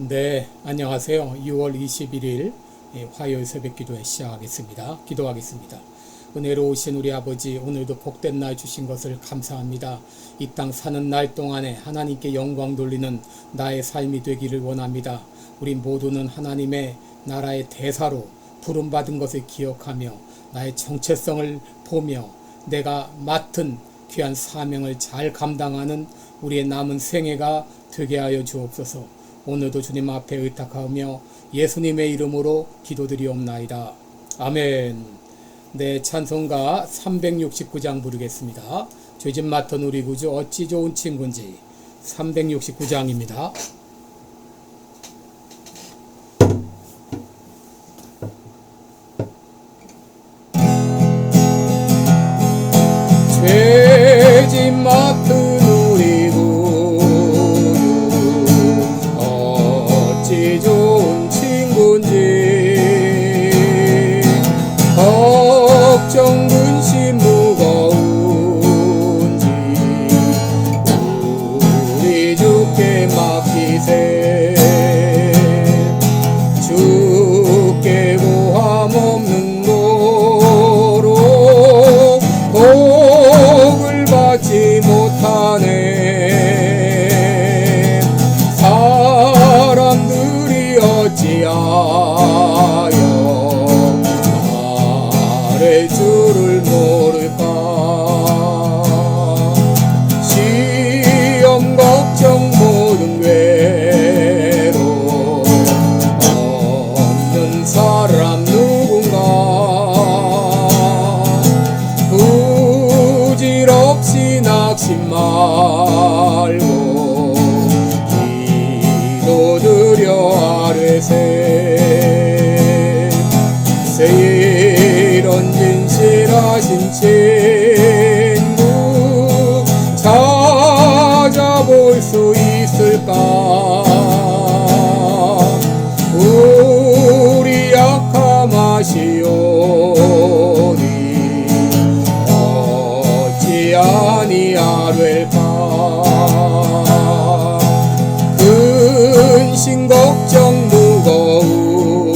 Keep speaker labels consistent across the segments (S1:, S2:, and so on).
S1: 네, 안녕하세요. 6월 21일 화요일 새벽 기도회 시작하겠습니다. 기도하겠습니다. 은혜로우신 우리 아버지, 오늘도 복된 날 주신 것을 감사합니다. 이 땅 사는 날 동안에 하나님께 영광 돌리는 나의 삶이 되기를 원합니다. 우리 모두는 하나님의 나라의 대사로 부름받은 것을 기억하며 나의 정체성을 보며 내가 맡은 귀한 사명을 잘 감당하는 우리의 남은 생애가 되게 하여 주옵소서. 오늘도 주님 앞에 의탁하며 예수님의 이름으로 기도드리옵나이다. 아멘. 네, 찬송가 369장 부르겠습니다. 죄짐 맡은 우리 구주 어찌 좋은 친구인지. 369장입니다. 죄짐 맡은 우리 구주 어찌 좋은 친구인지. 걱정 근심 무거운지 우리 주께 맡기세. 주께 고함 없는 도로 복을 받지 못하네. 사람들이 어찌하여 말할 줄을 모를까. 시험 걱정 모든 괴로 없는 사람 누군가. 부질없이 낙심 말고 기도드려 아뢰세. 이런 진실하신 친구 찾아볼 수 있을까. 우리 약함 아시오니 어찌 아니하될까. 근심 걱정 무거운지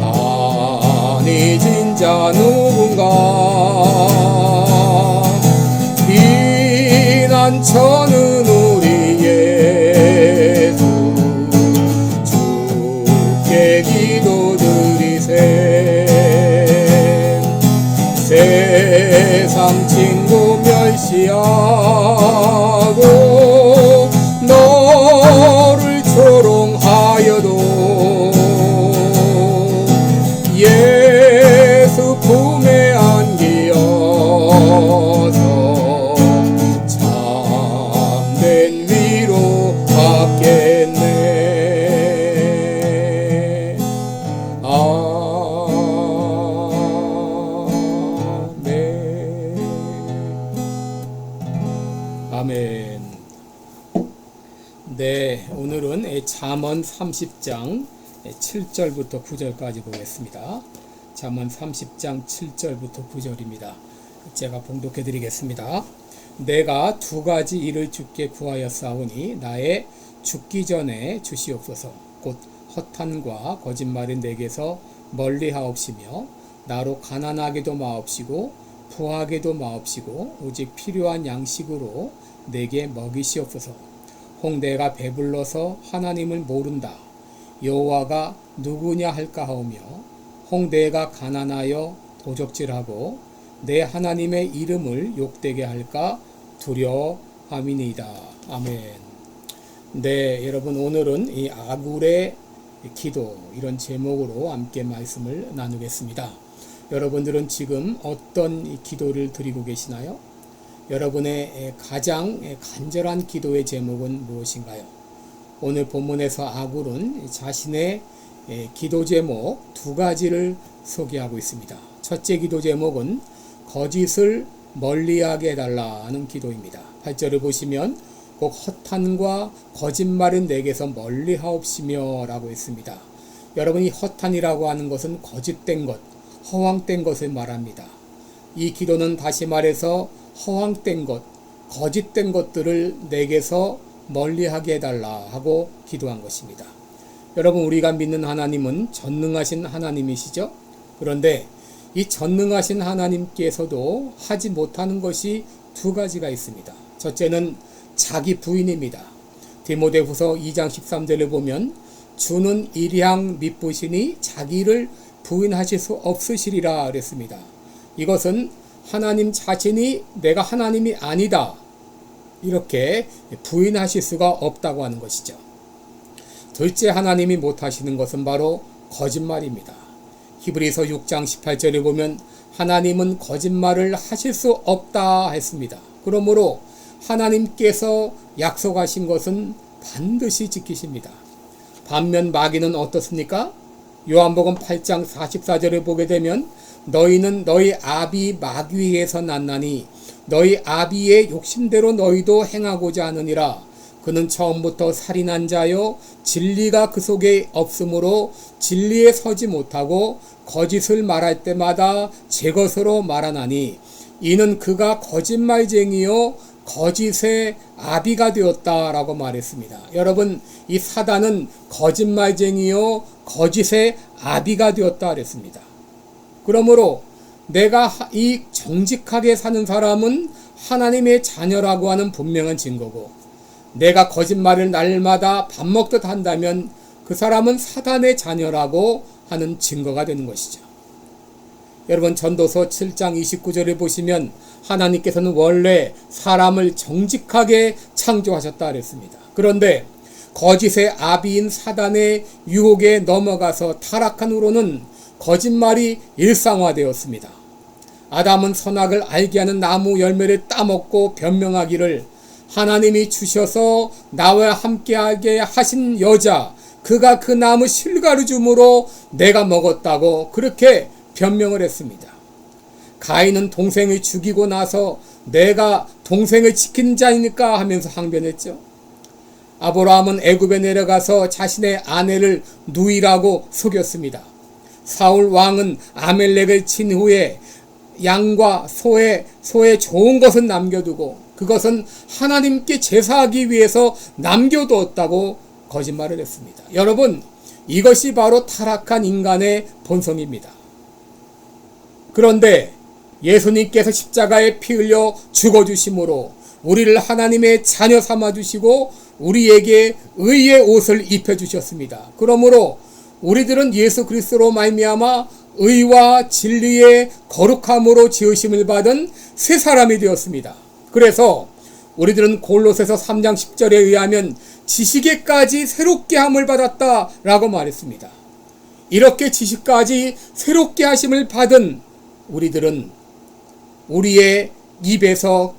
S1: 아니 진짜 누군가. 비난처는 우리 예수 주께 기도드리세. 세상 친구 멸시하고 너를 조롱하여도 예수 품에 안기어서 참된 위로 받겠네. 아멘. 아멘. 네, 오늘은 잠언 30장 7절부터 9절까지 보겠습니다. 잠언 30장 7절부터 9절입니다. 제가 봉독해 드리겠습니다. 내가 두 가지 일을 주께 구하였사오니 나의 죽기 전에 주시옵소서. 곧 허탄과 거짓말은 내게서 멀리하옵시며 나로 가난하게도 마옵시고 부하게도 마옵시고 오직 필요한 양식으로 내게 먹이시옵소서. 혹 내가 배불러서 하나님을 모른다 여호와가 누구냐 할까 하오며 혹 내가 가난하여 도적질하고 내 하나님의 이름을 욕되게 할까 두려워함이니이다. 아멘. 네, 여러분, 오늘은 이 아굴의 기도, 이런 제목으로 함께 말씀을 나누겠습니다. 여러분들은 지금 어떤 기도를 드리고 계시나요? 여러분의 가장 간절한 기도의 제목은 무엇인가요? 오늘 본문에서 아굴은 자신의 기도 제목 두 가지를 소개하고 있습니다. 첫째 기도 제목은 거짓을 멀리하게 해달라는 기도입니다. 8절을 보시면 꼭 허탄과 거짓말은 내게서 멀리하옵시며 라고 했습니다. 여러분이 허탄이라고 하는 것은 거짓된 것, 허황된 것을 말합니다. 이 기도는 다시 말해서 허황된 것, 거짓된 것들을 내게서 멀리하게 해달라 하고 기도한 것입니다. 여러분, 우리가 믿는 하나님은 전능하신 하나님이시죠? 그런데 이 전능하신 하나님께서도 하지 못하는 것이 두 가지가 있습니다. 첫째는 자기 부인입니다. 디모데후서 2장 13절을 보면 주는 일향 미쁘시니 자기를 부인하실 수 없으시리라 그랬습니다. 이것은 하나님 자신이 내가 하나님이 아니다 이렇게 부인하실 수가 없다고 하는 것이죠. 둘째, 하나님이 못하시는 것은 바로 거짓말입니다. 히브리서 6장 18절에 보면 하나님은 거짓말을 하실 수 없다 했습니다. 그러므로 하나님께서 약속하신 것은 반드시 지키십니다. 반면 마귀는 어떻습니까? 요한복음 8장 44절을 보게 되면 너희는 너희 아비 마귀에서 났나니 너희 아비의 욕심대로 너희도 행하고자 하느니라. 그는 처음부터 살인한 자요 진리가 그 속에 없으므로 진리에 서지 못하고 거짓을 말할 때마다 제 것으로 말하나니 이는 그가 거짓말쟁이요 거짓의 아비가 되었다라고 말했습니다. 여러분, 이 사단은 거짓말쟁이요 거짓의 아비가 되었다 그랬습니다. 그러므로 내가 이 정직하게 사는 사람은 하나님의 자녀라고 하는 분명한 증거고, 내가 거짓말을 날마다 밥 먹듯 한다면 그 사람은 사단의 자녀라고 하는 증거가 되는 것이죠. 여러분, 전도서 7장 29절을 보시면 하나님께서는 원래 사람을 정직하게 창조하셨다 그랬습니다. 그런데 거짓의 아비인 사단의 유혹에 넘어가서 타락한 후로는 거짓말이 일상화되었습니다. 아담은 선악을 알게 하는 나무 열매를 따먹고 변명하기를 하나님이 주셔서 나와 함께하게 하신 여자, 그가 그 나무 실과를 주므로 내가 먹었다고 그렇게 변명을 했습니다. 가인은 동생을 죽이고 나서 내가 동생을 지킨 자니까 하면서 항변했죠. 아브라함은 애굽에 내려가서 자신의 아내를 누이라고 속였습니다. 사울 왕은 아멜렉을 친 후에 양과 소에 좋은 것은 남겨두고 그것은 하나님께 제사하기 위해서 남겨두었다고 거짓말을 했습니다. 여러분, 이것이 바로 타락한 인간의 본성입니다. 그런데 예수님께서 십자가에 피 흘려 죽어주심으로 우리를 하나님의 자녀 삼아주시고 우리에게 의의 옷을 입혀주셨습니다. 그러므로 우리들은 예수 그리스도로 말미암아 의와 진리의 거룩함으로 지으심을 받은 새 사람이 되었습니다. 그래서 우리들은 골로새서 3장 10절에 의하면 지식에까지 새롭게 함을 받았다라고 말했습니다. 이렇게 지식까지 새롭게 하심을 받은 우리들은 우리의 입에서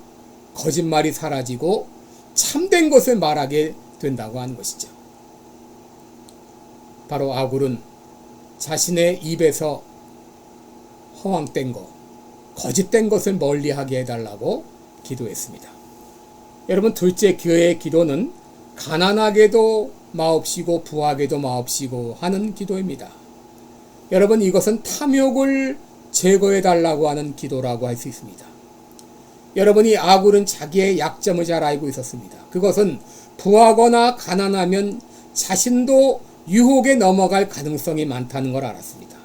S1: 거짓말이 사라지고 참된 것을 말하게 된다고 하는 것이죠. 바로 아굴은 자신의 입에서 허황된 것, 거짓된 것을 멀리하게 해달라고 기도했습니다. 여러분, 둘째 그의 기도는 가난하게도 마옵시고 부하게도 마옵시고 하는 기도입니다. 여러분, 이것은 탐욕을 제거해달라고 하는 기도라고 할 수 있습니다. 여러분이 아굴은 자기의 약점을 잘 알고 있었습니다. 그것은 부하거나 가난하면 자신도 유혹에 넘어갈 가능성이 많다는 걸 알았습니다.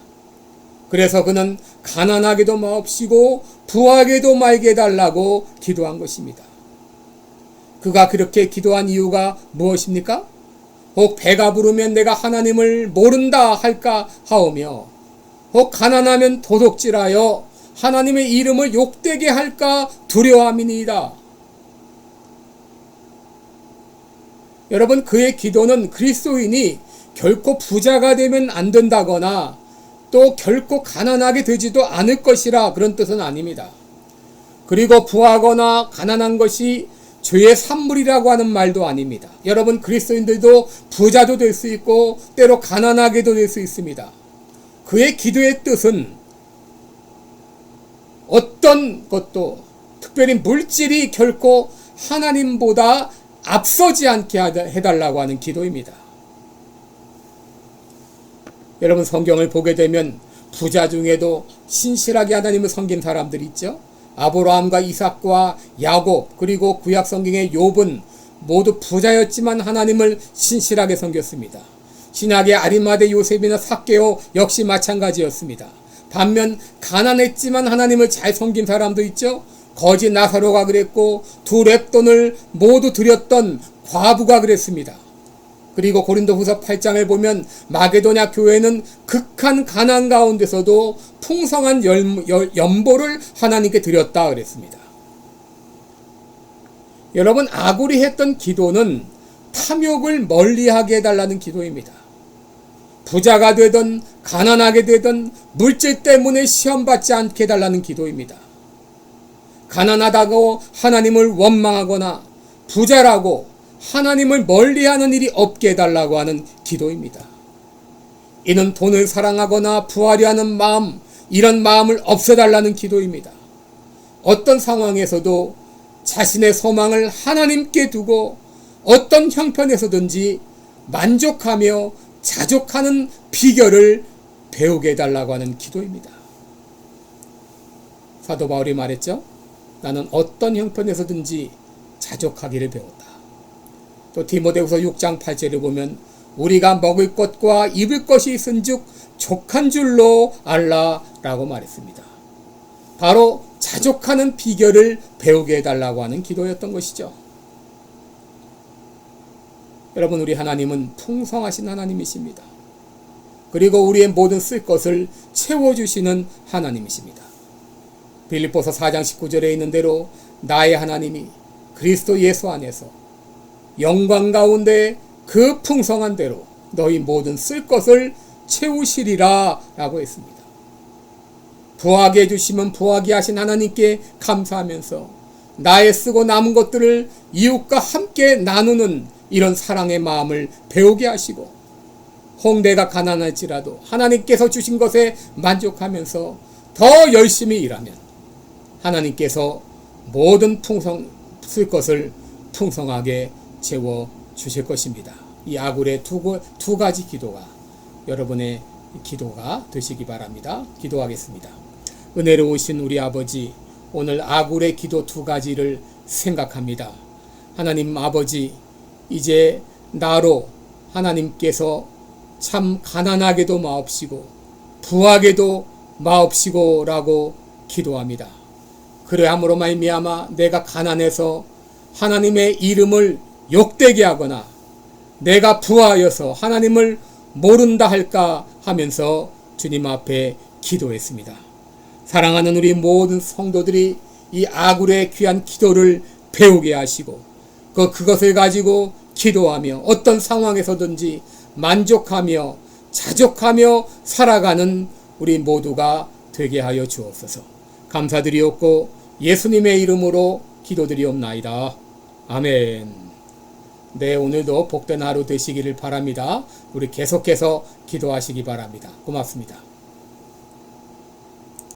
S1: 그래서 그는 가난하게도 마옵시고 부하게도 말게 해달라고 기도한 것입니다. 그가 그렇게 기도한 이유가 무엇입니까? 혹 배가 부르면 내가 하나님을 모른다 할까 하오며, 혹 가난하면 도둑질하여 하나님의 이름을 욕되게 할까 두려워함이니이다. 여러분, 그의 기도는 그리스도인이 결코 부자가 되면 안 된다거나 또 결코 가난하게 되지도 않을 것이라 그런 뜻은 아닙니다. 그리고 부하거나 가난한 것이 죄의 산물이라고 하는 말도 아닙니다. 여러분, 그리스도인들도 부자도 될 수 있고 때로 가난하게도 될 수 있습니다. 그의 기도의 뜻은 어떤 것도, 특별히 물질이 결코 하나님보다 앞서지 않게 해달라고 하는 기도입니다. 여러분, 성경을 보게 되면 부자 중에도 신실하게 하나님을 섬긴 사람들이 있죠. 아브라함과 이삭과 야곱, 그리고 구약 성경의 욥은 모두 부자였지만 하나님을 신실하게 섬겼습니다. 신약의 아리마대 요셉이나 삭개오 역시 마찬가지였습니다. 반면 가난했지만 하나님을 잘 섬긴 사람도 있죠. 거지 나사로가 그랬고 두 렙돈을 모두 드렸던 과부가 그랬습니다. 그리고 고린도후서 8장을 보면 마게도냐 교회는 극한 가난 가운데서도 풍성한 연보를 하나님께 드렸다 그랬습니다. 여러분, 아굴이 했던 기도는 탐욕을 멀리하게 해달라는 기도입니다. 부자가 되든 가난하게 되든 물질 때문에 시험받지 않게 해달라는 기도입니다. 가난하다고 하나님을 원망하거나 부자라고 하나님을 멀리하는 일이 없게 해달라고 하는 기도입니다. 이는 돈을 사랑하거나 부하려 하는 마음, 이런 마음을 없애달라는 기도입니다. 어떤 상황에서도 자신의 소망을 하나님께 두고 어떤 형편에서든지 만족하며 자족하는 비결을 배우게 해달라고 하는 기도입니다. 사도 바울이 말했죠. 나는 어떤 형편에서든지 자족하기를 배웠다. 또 디모데후서 6장 8절을 보면 우리가 먹을 것과 입을 것이 있은즉 족한 줄로 알라라고 말했습니다. 바로 자족하는 비결을 배우게 해달라고 하는 기도였던 것이죠. 여러분, 우리 하나님은 풍성하신 하나님이십니다. 그리고 우리의 모든 쓸 것을 채워주시는 하나님이십니다. 빌립보서 4장 19절에 있는 대로 나의 하나님이 그리스도 예수 안에서 영광 가운데 그 풍성한 대로 너희 모든 쓸 것을 채우시리라 라고 했습니다. 부하게 해주시면 부하게 하신 하나님께 감사하면서 나의 쓰고 남은 것들을 이웃과 함께 나누는 이런 사랑의 마음을 배우게 하시고, 홍대가 가난할지라도 하나님께서 주신 것에 만족하면서 더 열심히 일하면 하나님께서 모든 쓸 것을 풍성하게 채워 주실 것입니다. 이 아굴의 두 가지 기도가 여러분의 기도가 되시기 바랍니다. 기도하겠습니다. 은혜로우신 우리 아버지, 오늘 아굴의 기도 두 가지를 생각합니다. 하나님 아버지, 이제 나로 하나님께서 참 가난하게도 마옵시고 부하게도 마옵시고 라고 기도합니다. 그러함으로 말미암아 내가 가난해서 하나님의 이름을 욕되게 하거나 내가 부하여서 하나님을 모른다 할까 하면서 주님 앞에 기도했습니다. 사랑하는 우리 모든 성도들이 이 아굴의 귀한 기도를 배우게 하시고 그것을 가지고 기도하며 어떤 상황에서든지 만족하며 자족하며 살아가는 우리 모두가 되게 하여 주옵소서. 감사드리옵고 예수님의 이름으로 기도드리옵나이다. 아멘. 네, 오늘도 복된 하루 되시기를 바랍니다. 우리 계속해서 기도하시기 바랍니다. 고맙습니다.